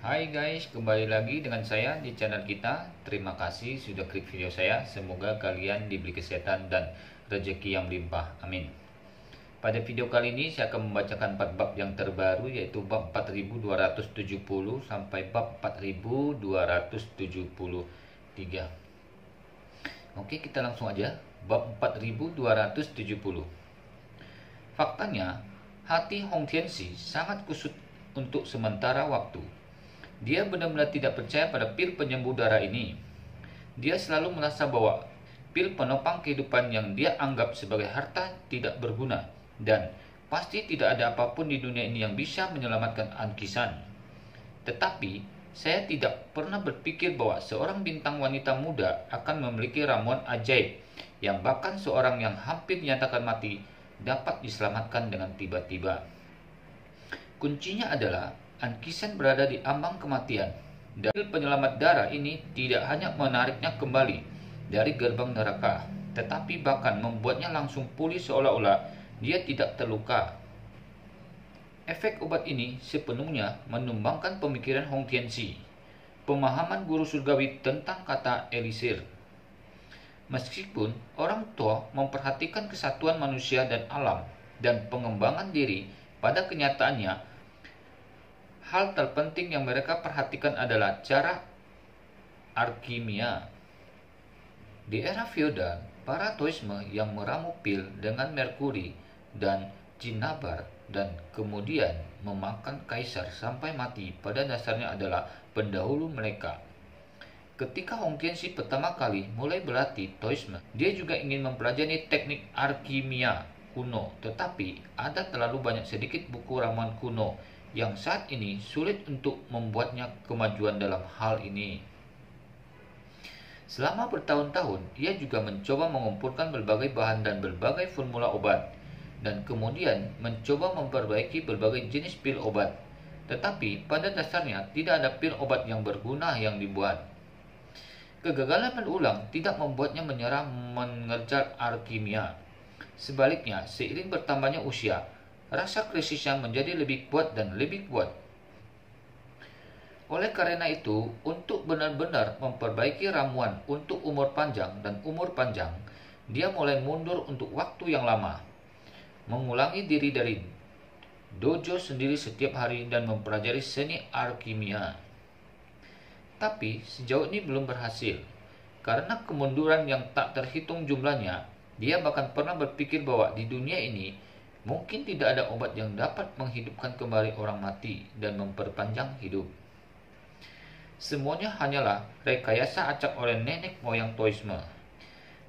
Hai guys, kembali lagi dengan saya di channel kita. Terima kasih sudah klik video saya. Semoga kalian diberi kesehatan dan rezeki yang melimpah. Amin. Pada video kali ini saya akan membacakan 4 bab yang terbaru, yaitu bab 4270 sampai bab 4273. Oke, kita langsung aja. Bab 4270. Faktanya, hati Hong Tianxi sangat kusut untuk sementara waktu. Dia benar-benar tidak percaya pada pil penyembuh darah ini. Dia selalu merasa bahwa pil penopang kehidupan yang dia anggap sebagai harta tidak berguna, dan pasti tidak ada apapun di dunia ini yang bisa menyelamatkan Ankisan. Tetapi saya tidak pernah berpikir bahwa seorang bintang wanita muda akan memiliki ramuan ajaib yang bahkan seorang yang hampir dinyatakan mati dapat diselamatkan dengan tiba-tiba. Kuncinya adalah Ankisan berada di ambang kematian, dan penyelamat darah ini tidak hanya menariknya kembali dari gerbang neraka, tetapi bahkan membuatnya langsung pulih seolah-olah dia tidak terluka. Efek obat ini sepenuhnya menumbangkan pemikiran Hong Tianxi, pemahaman guru surgawi tentang kata elisir. Meskipun orang tua memperhatikan kesatuan manusia dan alam dan pengembangan diri, pada kenyataannya hal terpenting yang mereka perhatikan adalah cara alkimia. Di era feodal, para Taoisme yang meramu pil dengan merkuri dan cinnabar dan kemudian memakan kaisar sampai mati pada dasarnya adalah pendahulu mereka. Ketika Hong Tianxi pertama kali mulai berlatih Taoisme, dia juga ingin mempelajari teknik alkimia kuno, tetapi ada terlalu banyak sedikit buku ramuan kuno yang saat ini sulit untuk membuatnya kemajuan dalam hal ini. Selama bertahun-tahun, ia juga mencoba mengumpulkan berbagai bahan dan berbagai formula obat, dan kemudian mencoba memperbaiki berbagai jenis pil obat. Tetapi pada dasarnya tidak ada pil obat yang berguna yang dibuat. Kegagalan berulang tidak membuatnya menyerah mengerjar alkimia. Sebaliknya, seiring bertambahnya usia, rasa krisisnya menjadi lebih kuat dan lebih kuat. Oleh karena itu, untuk benar-benar memperbaiki ramuan untuk umur panjang dan umur panjang, dia mulai mundur untuk waktu yang lama, mengulangi diri dari dojo sendiri setiap hari dan mempelajari seni alkimia. Tapi sejauh ini belum berhasil. Karena kemunduran yang tak terhitung jumlahnya, dia bahkan pernah berpikir bahwa di dunia ini mungkin tidak ada obat yang dapat menghidupkan kembali orang mati dan memperpanjang hidup. Semuanya hanyalah rekayasa acak oleh nenek moyang Taoisme.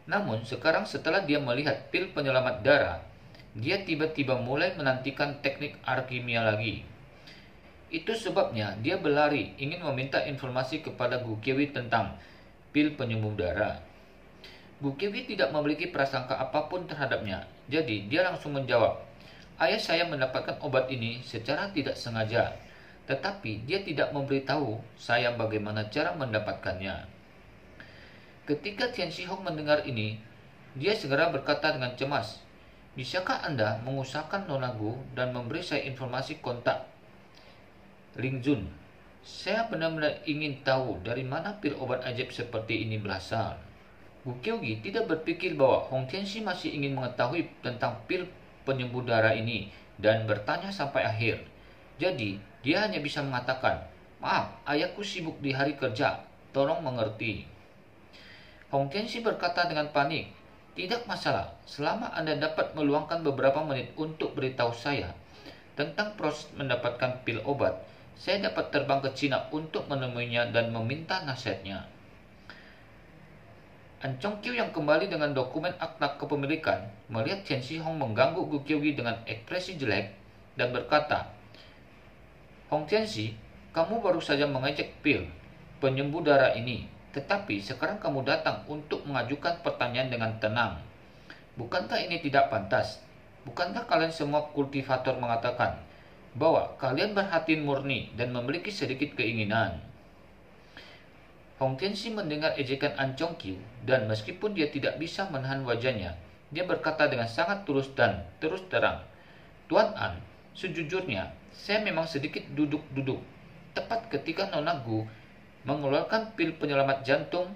Namun sekarang setelah dia melihat pil penyelamat darah, dia tiba-tiba mulai menantikan teknik alkimia lagi. Itu sebabnya dia berlari ingin meminta informasi kepada Gu Qiuwi tentang pil penyembuh darah. Gu Qiuwi tidak memiliki prasangka apapun terhadapnya, jadi dia langsung menjawab, "Ayah saya mendapatkan obat ini secara tidak sengaja, tetapi dia tidak memberitahu saya bagaimana cara mendapatkannya." Ketika Tianxi Hong mendengar ini, dia segera berkata dengan cemas, "Bisakah Anda mengusahakan Nona Gu dan memberi saya informasi kontak Ling Jun? Saya benar-benar ingin tahu dari mana pil obat ajaib seperti ini berasal." Gu Qiuwi tidak berpikir bahwa Hong Tianxi masih ingin mengetahui tentang pil penyembuh darah ini dan bertanya sampai akhir. Jadi, dia hanya bisa mengatakan, "Maaf, ayahku sibuk di hari kerja, tolong mengerti." Hong Tianxi berkata dengan panik, "Tidak masalah, selama Anda dapat meluangkan beberapa menit untuk beritahu saya tentang proses mendapatkan pil obat, saya dapat terbang ke Cina untuk menemuinya dan meminta nasihatnya." An Chong Kiu yang kembali dengan dokumen akta kepemilikan melihat Tianxi Hong mengganggu Gu Qiuwi dengan ekspresi jelek dan berkata, "Hong Tianxi, kamu baru saja mengejek pil penyembuh darah ini, tetapi sekarang kamu datang untuk mengajukan pertanyaan dengan tenang. Bukankah ini tidak pantas? Bukankah kalian semua kultivator mengatakan bahwa kalian berhati murni dan memiliki sedikit keinginan?" Hong Tianxi mendengar ejekan An Chong Kiu, dan meskipun dia tidak bisa menahan wajahnya, dia berkata dengan sangat tulus dan terus terang, "Tuan An, sejujurnya, saya memang sedikit duduk-duduk Tepat ketika Nona Gu mengeluarkan pil penyelamat jantung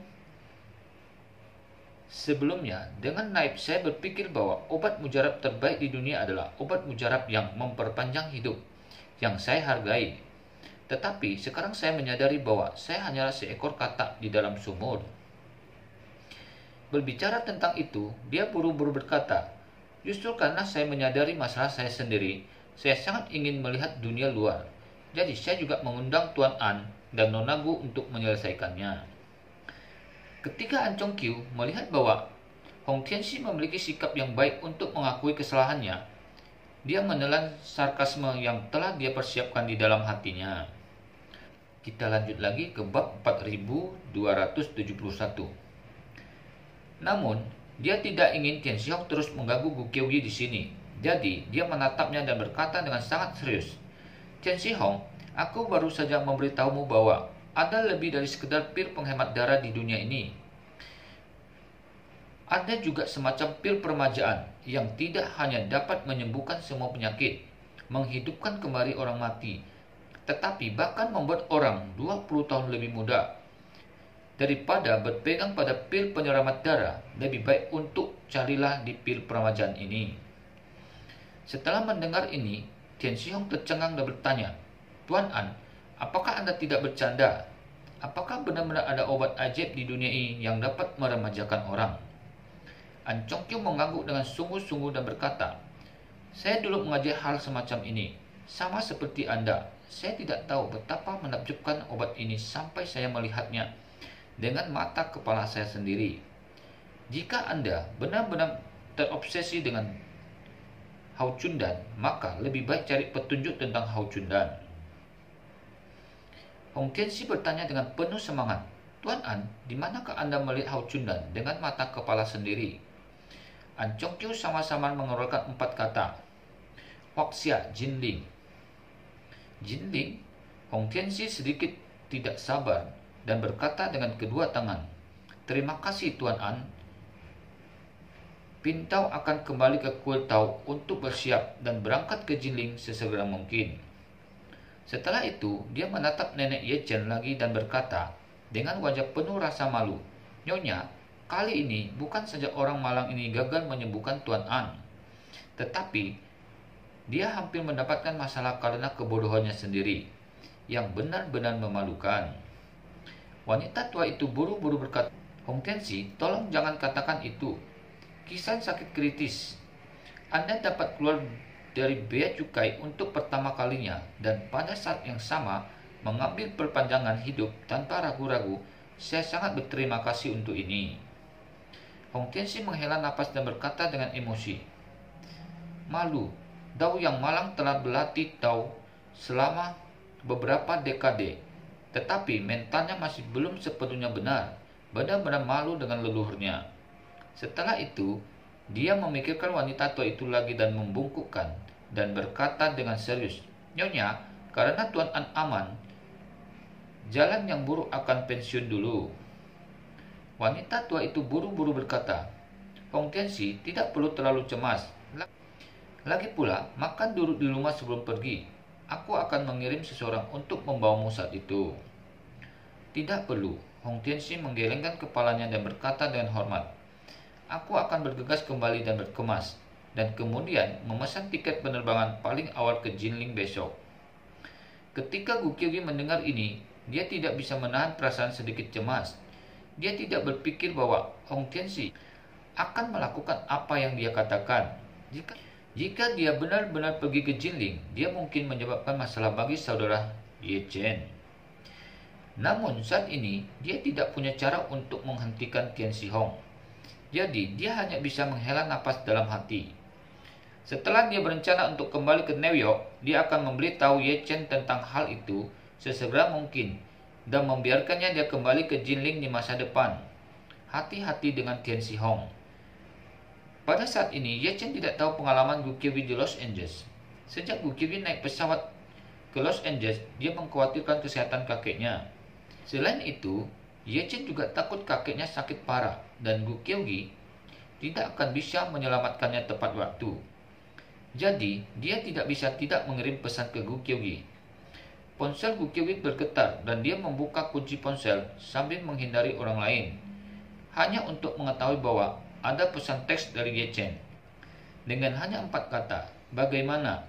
sebelumnya, dengan naif saya berpikir bahwa obat mujarab terbaik di dunia adalah obat mujarab yang memperpanjang hidup, yang saya hargai. Tetapi sekarang saya menyadari bahwa saya hanyalah seekor katak di dalam sumur. Berbicara tentang itu, dia buru-buru berkata, justru karena saya menyadari masalah saya sendiri, saya sangat ingin melihat dunia luar. Jadi saya juga mengundang Tuan An dan Nona Gu untuk menyelesaikannya. Ketika An Chong Kyu melihat bahwa Hong Tianxi memiliki sikap yang baik untuk mengakui kesalahannya, dia menelan sarkasme yang telah dia persiapkan di dalam hatinya. Kita lanjut lagi ke bab 4271. Namun, dia tidak ingin Tian Xihong terus mengganggu Gu Qiuyi di sini. Jadi, dia menatapnya dan berkata dengan sangat serius, Tian Xihong, aku baru saja memberitahumu bahwa ada lebih dari sekedar pil penghemat darah di dunia ini. Ada juga semacam pil permajaan yang tidak hanya dapat menyembuhkan semua penyakit, menghidupkan kembali orang mati, tetapi bahkan membuat orang 20 tahun lebih muda. Daripada berpegang pada pil penyelamat darah, lebih baik untuk carilah di pil permajaan ini. Setelah mendengar ini, Tian Xihong tercengang dan bertanya, Tuan An, apakah Anda tidak bercanda? Apakah benar-benar ada obat ajaib di dunia ini yang dapat meremajakan orang? An Chong Kyu mengangguk dengan sungguh-sungguh dan berkata, saya dulu mengajar hal semacam ini. Sama seperti Anda, saya tidak tahu betapa menakjubkan obat ini sampai saya melihatnya dengan mata kepala saya sendiri. Jika Anda benar-benar terobsesi dengan Hao Chundan, maka lebih baik cari petunjuk tentang Hao Chundan. Hong Tianxi bertanya dengan penuh semangat, Tuan An, di manakah Anda melihat Hao Chundan dengan mata kepala sendiri? An Chong Kyu sama-sama mengeluarkan 4 kata. Huaxia Jinling. Jinling? Hong Tianxi sedikit tidak sabar dan berkata dengan kedua tangan, terima kasih Tuan An. Pintau akan kembali ke kuil Tao untuk bersiap dan berangkat ke Jinling sesegera mungkin. Setelah itu, dia menatap nenek Ye Chen lagi dan berkata dengan wajah penuh rasa malu, Nyonya, kali ini bukan saja orang malang ini gagal menyembuhkan Tuan An, tetapi dia hampir mendapatkan masalah karena kebodohannya sendiri, yang benar-benar memalukan. Wanita tua itu buru-buru berkata, Hong Tianxi, tolong jangan katakan itu. Kisah sakit kritis. Anda dapat keluar dari bea cukai untuk pertama kalinya dan pada saat yang sama mengambil perpanjangan hidup tanpa ragu-ragu. Saya sangat berterima kasih untuk ini. Hong Tianxi menghela napas dan berkata dengan emosi, malu, Dao yang malang telah berlatih Dao selama beberapa dekade, tetapi mentalnya masih belum sepenuhnya benar, benar-benar malu dengan leluhurnya. Setelah itu, dia memikirkan wanita tua itu lagi dan membungkukkan dan berkata dengan serius, Nyonya, karena Tuan An aman, jalan yang buruk akan pensiun dulu. Wanita tua itu buru-buru berkata, Hong Tianxi tidak perlu terlalu cemas. Lagi pula, makan dulu di rumah sebelum pergi. Aku akan mengirim seseorang untuk membawamu saat itu. Tidak perlu. Hong Tianxi menggelengkan kepalanya dan berkata dengan hormat, aku akan bergegas kembali dan berkemas, dan kemudian memesan tiket penerbangan paling awal ke Jinling besok. Ketika Gu Qiuyi mendengar ini, dia tidak bisa menahan perasaan sedikit cemas. Dia tidak berpikir bahwa Hong Tianxi akan melakukan apa yang dia katakan. Jika dia benar-benar pergi ke Jinling, dia mungkin menyebabkan masalah bagi saudara Ye Chen. Namun saat ini, dia tidak punya cara untuk menghentikan Tian Xihong. Jadi, dia hanya bisa menghela napas dalam hati. Setelah dia berencana untuk kembali ke New York, dia akan memberitahu Ye Chen tentang hal itu sesegera mungkin dan membiarkannya dia kembali ke Jinling di masa depan. Hati-hati dengan Tian Xihong. Pada saat ini, Ye Chen tidak tahu pengalaman Gu Qiuyi di Los Angeles. Sejak Gu Qiuyi naik pesawat ke Los Angeles, dia mengkhawatirkan kesehatan kakeknya. Selain itu, Ye Chen juga takut kakeknya sakit parah dan Gu Qiuyi tidak akan bisa menyelamatkannya tepat waktu. Jadi, dia tidak bisa tidak mengirim pesan ke Gu Qiuyi. Ponsel Gukiewicz bergetar dan dia membuka kunci ponsel sambil menghindari orang lain, hanya untuk mengetahui bahwa ada pesan teks dari Ye Chen. Dengan hanya 4 kata, bagaimana?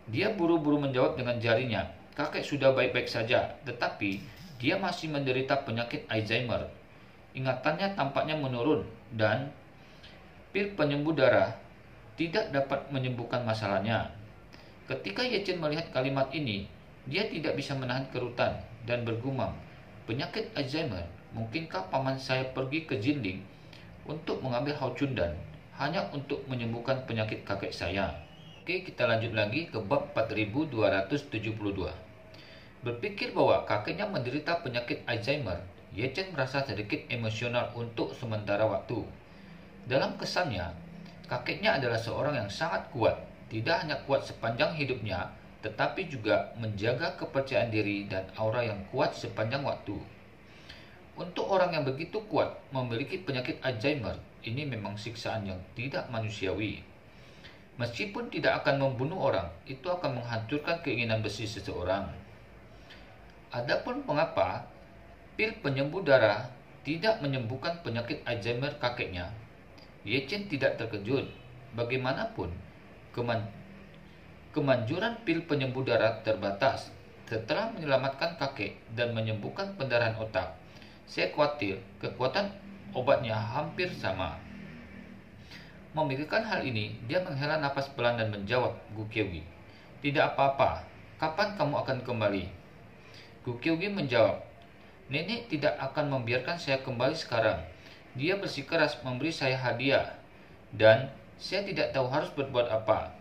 Dia buru-buru menjawab dengan jarinya, kakek sudah baik-baik saja, tetapi dia masih menderita penyakit Alzheimer. Ingatannya tampaknya menurun dan pil penyembuh darah tidak dapat menyembuhkan masalahnya. Ketika Ye Chen melihat kalimat ini, dia tidak bisa menahan kerutan dan bergumam, penyakit Alzheimer, mungkinkah paman saya pergi ke Jinling untuk mengambil Hao-Chundan hanya untuk menyembuhkan penyakit kakek saya? Oke, kita lanjut lagi ke bab 4272. Berpikir bahwa kakeknya menderita penyakit Alzheimer, Ye Chen merasa sedikit emosional untuk sementara waktu. Dalam kesannya, kakeknya adalah seorang yang sangat kuat, tidak hanya kuat sepanjang hidupnya, tetapi juga menjaga kepercayaan diri dan aura yang kuat sepanjang waktu. Untuk orang yang begitu kuat memiliki penyakit Alzheimer, ini memang siksaan yang tidak manusiawi. Meskipun tidak akan membunuh orang, itu akan menghancurkan keinginan besi seseorang. Adapun mengapa pil penyembuh darah tidak menyembuhkan penyakit Alzheimer kakeknya, Ye Chen tidak terkejut. Bagaimanapun, kemanjuran pil penyembuh darah terbatas. Setelah menyelamatkan kakek dan menyembuhkan pendarahan otak, saya khawatir kekuatan obatnya hampir sama. Memikirkan hal ini, dia menghela napas pelan dan menjawab Gukiewicz, tidak apa-apa, kapan kamu akan kembali? Gukiewicz menjawab, nenek tidak akan membiarkan saya kembali sekarang. Dia bersikeras memberi saya hadiah, dan saya tidak tahu harus berbuat apa.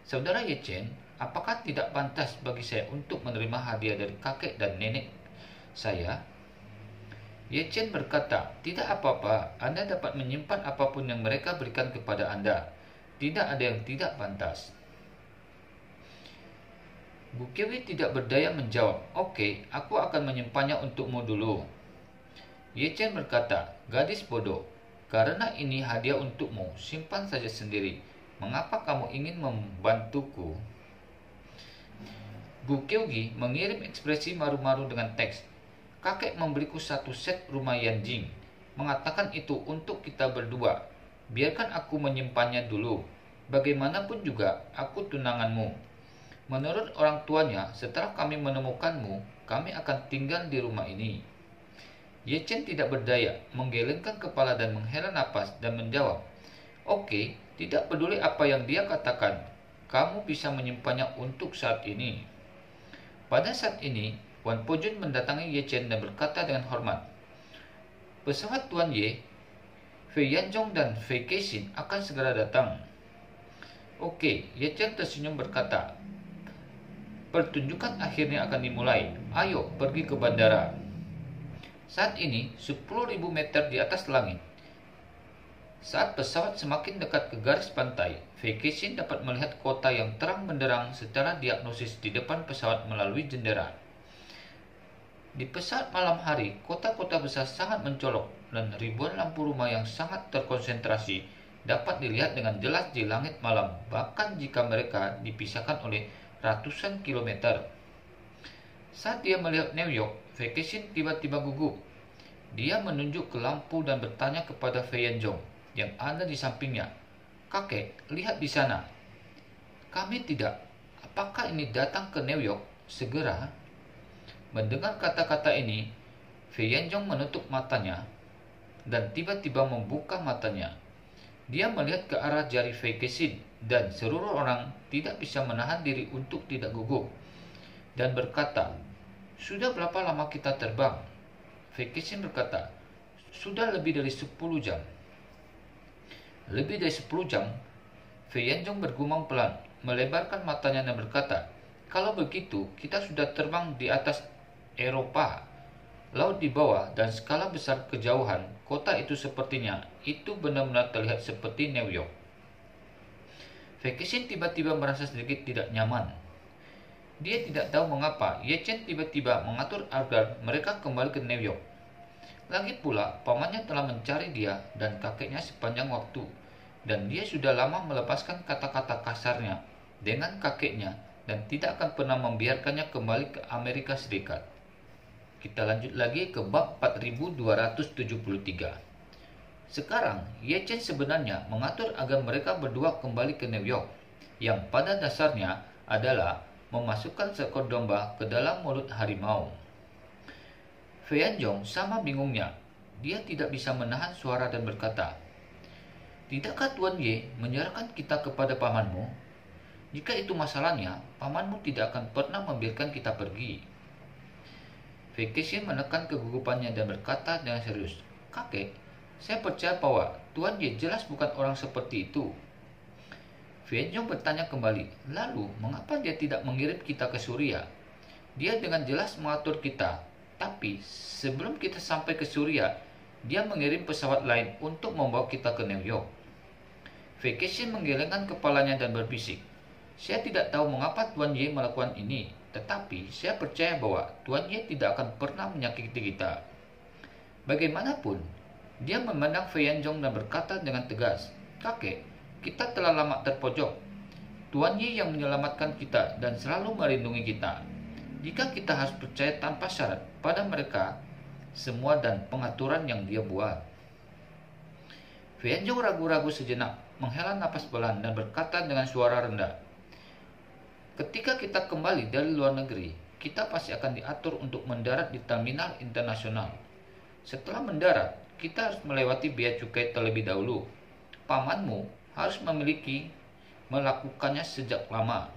Saudara Ye Chen, apakah tidak pantas bagi saya untuk menerima hadiah dari kakek dan nenek saya? Ye Chen berkata, tidak apa-apa, Anda dapat menyimpan apapun yang mereka berikan kepada Anda. Tidak ada yang tidak pantas. Gukiewicz tidak berdaya menjawab, oke, aku akan menyimpannya untukmu dulu. Ye Chen berkata, gadis bodoh, karena ini hadiah untukmu, simpan saja sendiri. Mengapa kamu ingin membantuku? Gukiewicz mengirim ekspresi maru-maru dengan teks. Kakek memberiku 1 set rumah Yanjing. Mengatakan itu untuk kita berdua. Biarkan aku menyimpannya dulu. Bagaimanapun juga, aku tunanganmu. Menurut orang tuanya, setelah kami menemukanmu, kami akan tinggal di rumah ini. Ye Chen tidak berdaya, menggelengkan kepala dan menghela napas dan menjawab, oke, tidak peduli apa yang dia katakan, kamu bisa menyimpannya untuk saat ini. Pada saat ini, Wan Pojun mendatangi Ye Chen dan berkata dengan hormat, pesawat Tuan Ye, Fei Yanzhong dan Fei Kexin akan segera datang. Oke, Ye Chen tersenyum berkata, pertunjukan akhirnya akan dimulai, ayo pergi ke bandara. Saat ini, 10.000 meter di atas langit. Saat pesawat semakin dekat ke garis pantai, Fei Kexin dapat melihat kota yang terang benderang secara diagnosis di depan pesawat melalui jendela. Di pesawat malam hari, kota-kota besar sangat mencolok dan ribuan lampu rumah yang sangat terkonsentrasi dapat dilihat dengan jelas di langit malam, bahkan jika mereka dipisahkan oleh ratusan kilometer. Saat dia melihat New York, Fei Kexin tiba-tiba gugup. Dia menunjuk ke lampu dan bertanya kepada Fei Yanzhong yang ada di sampingnya, kakek, lihat di sana. Kami tidak. Apakah ini datang ke New York? Segera. Mendengar kata-kata ini, Fei Yanzhong menutup matanya dan tiba-tiba membuka matanya. Dia melihat ke arah jari Fei Kexin dan seluruh orang tidak bisa menahan diri untuk tidak gugup dan berkata, sudah berapa lama kita terbang? Fei Kexin berkata, sudah lebih dari 10 jam. Lebih dari 10 jam? Fei Yanzhong bergumam pelan, melebarkan matanya dan berkata, kalau begitu kita sudah terbang di atas Eropa, laut di bawah, dan skala besar kejauhan, kota itu sepertinya, itu benar-benar terlihat seperti New York. Fei Kexin tiba-tiba merasa sedikit tidak nyaman. Dia tidak tahu mengapa Ye Chen tiba-tiba mengatur agar mereka kembali ke New York. Lagi pula, pamannya telah mencari dia dan kakeknya sepanjang waktu, dan dia sudah lama melepaskan kata-kata kasarnya dengan kakeknya dan tidak akan pernah membiarkannya kembali ke Amerika Serikat. Kita lanjut lagi ke bab 4273. Sekarang, Ye Chen sebenarnya mengatur agar mereka berdua kembali ke New York, yang pada dasarnya adalah memasukkan seekor domba ke dalam mulut harimau. Feanzong sama bingungnya. Dia tidak bisa menahan suara dan berkata, "Tidakkah Tuan Ye menyerahkan kita kepada pamanmu? Jika itu masalahnya, pamanmu tidak akan pernah membiarkan kita pergi." Fei Kexin menekan kegugupannya dan berkata dengan serius, "Kakek, saya percaya bahwa Tuan Ye jelas bukan orang seperti itu." Feanzong bertanya kembali, "Lalu, mengapa dia tidak mengirim kita ke Suria? Dia dengan jelas mengatur kita, tapi sebelum kita sampai ke Suria, dia mengirim pesawat lain untuk membawa kita ke New York." Fei Kexin menggelengkan kepalanya dan berbisik, "Saya tidak tahu mengapa Tuan Ye melakukan ini, tetapi saya percaya bahwa Tuan Ye tidak akan pernah menyakiti kita." Bagaimanapun, dia memandang Feanzong dan berkata dengan tegas, "Kakek, kita telah lama terpojok. Tuan Ye yang menyelamatkan kita dan selalu melindungi kita. Jika kita harus percaya tanpa syarat pada mereka semua dan pengaturan yang dia buat." Feanzong ragu-ragu sejenak, menghela napas pelan dan berkata dengan suara rendah, "Ketika kita kembali dari luar negeri, kita pasti akan diatur untuk mendarat di terminal internasional. Setelah mendarat, kita harus melewati bea cukai terlebih dahulu. Pamanmu harus melakukannya sejak lama.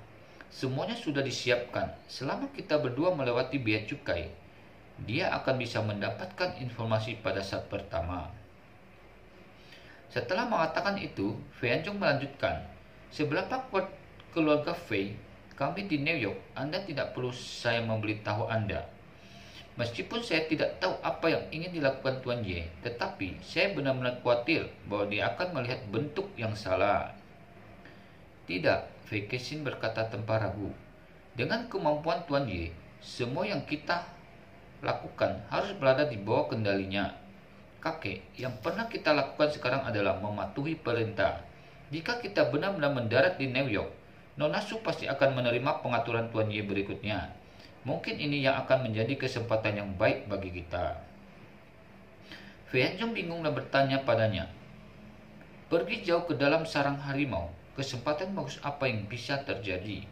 Semuanya sudah disiapkan. Selama kita berdua melewati bea cukai, dia akan bisa mendapatkan informasi pada saat pertama." Setelah mengatakan itu, Feanzong melanjutkan, "Seberapa kuat keluarga Fei kami di New York, Anda tidak perlu saya memberitahu Anda. Meskipun saya tidak tahu apa yang ingin dilakukan Tuan Ye, tetapi saya benar-benar khawatir bahwa dia akan melihat bentuk yang salah." "Tidak," Fei Kexin berkata tanpa ragu. "Dengan kemampuan Tuan Ye, semua yang kita lakukan harus berada di bawah kendalinya. Kakek, yang pernah kita lakukan sekarang adalah mematuhi perintah. Jika kita benar-benar mendarat di New York, Nona Su pasti akan menerima pengaturan Tuan Ye berikutnya. Mungkin ini yang akan menjadi kesempatan yang baik bagi kita." Feanzong bingung dan bertanya padanya, "Pergi jauh ke dalam sarang harimau, kesempatan bagus apa yang bisa terjadi?"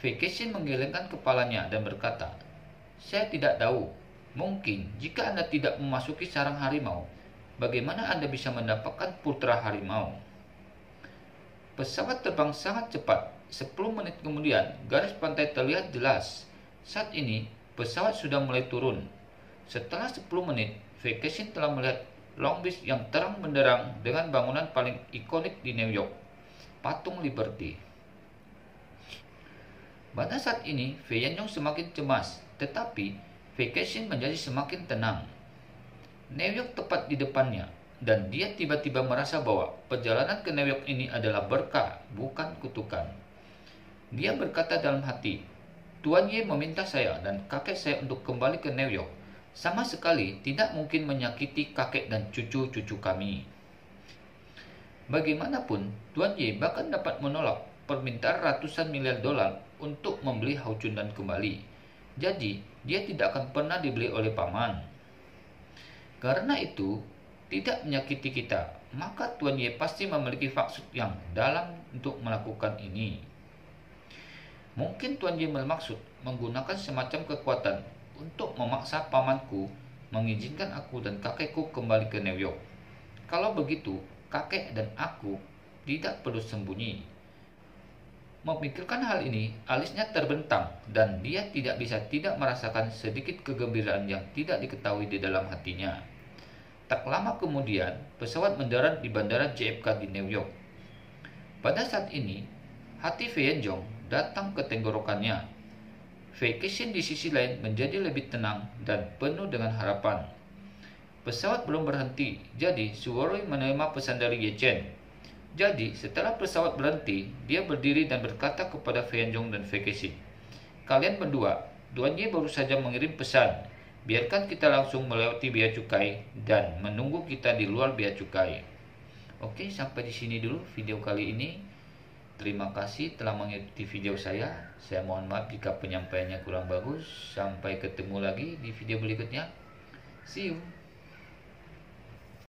Fei Kexin menggelengkan kepalanya dan berkata, "Saya tidak tahu. Mungkin jika Anda tidak memasuki sarang harimau, bagaimana Anda bisa mendapatkan putra harimau?" Pesawat terbang sangat cepat. 10 menit kemudian, garis pantai terlihat jelas. Saat ini, pesawat sudah mulai turun. Setelah 10 menit, Fei Kexin telah melihat Long Beach yang terang benderang dengan bangunan paling ikonik di New York, Patung Liberty. Pada saat ini, Feanzong semakin cemas, tetapi Fei Kexin menjadi semakin tenang. New York tepat di depannya, dan dia tiba-tiba merasa bahwa perjalanan ke New York ini adalah berkah, bukan kutukan. Dia berkata dalam hati, "Tuan Ye meminta saya dan kakek saya untuk kembali ke New York. Sama sekali tidak mungkin menyakiti kakek dan cucu-cucu kami." Bagaimanapun, Tuan Ye bahkan dapat menolak permintaan ratusan miliar dolar untuk membeli Hao Chundan kembali. Jadi, dia tidak akan pernah dibeli oleh paman. Karena itu, tidak menyakiti kita, maka Tuan Ye pasti memiliki maksud yang dalam untuk melakukan ini. Mungkin Tuan Ye bermaksud menggunakan semacam kekuatan untuk memaksa pamanku mengizinkan aku dan kakekku kembali ke New York. Kalau begitu, kakek dan aku tidak perlu sembunyi. Memikirkan hal ini, alisnya terbentang dan dia tidak bisa tidak merasakan sedikit kegembiraan yang tidak diketahui di dalam hatinya. Tak lama kemudian, pesawat mendarat di bandara JFK di New York. Pada saat ini, hati Feanzong datang ke tenggorokannya. Fei Kexin di sisi lain menjadi lebih tenang dan penuh dengan harapan. Pesawat belum berhenti, jadi Suoroi menerima pesan dari Ye Chen. Jadi, setelah pesawat berhenti, dia berdiri dan berkata kepada Feanzong dan Fei Kexin, "Kalian berdua, Tuan Ye baru saja mengirim pesan. Biarkan kita langsung melewati bea cukai dan menunggu kita di luar bea cukai." Oke, sampai di sini dulu video kali ini. Terima kasih telah mengikuti video saya. Saya mohon maaf jika penyampaiannya kurang bagus. Sampai ketemu lagi di video berikutnya. See you.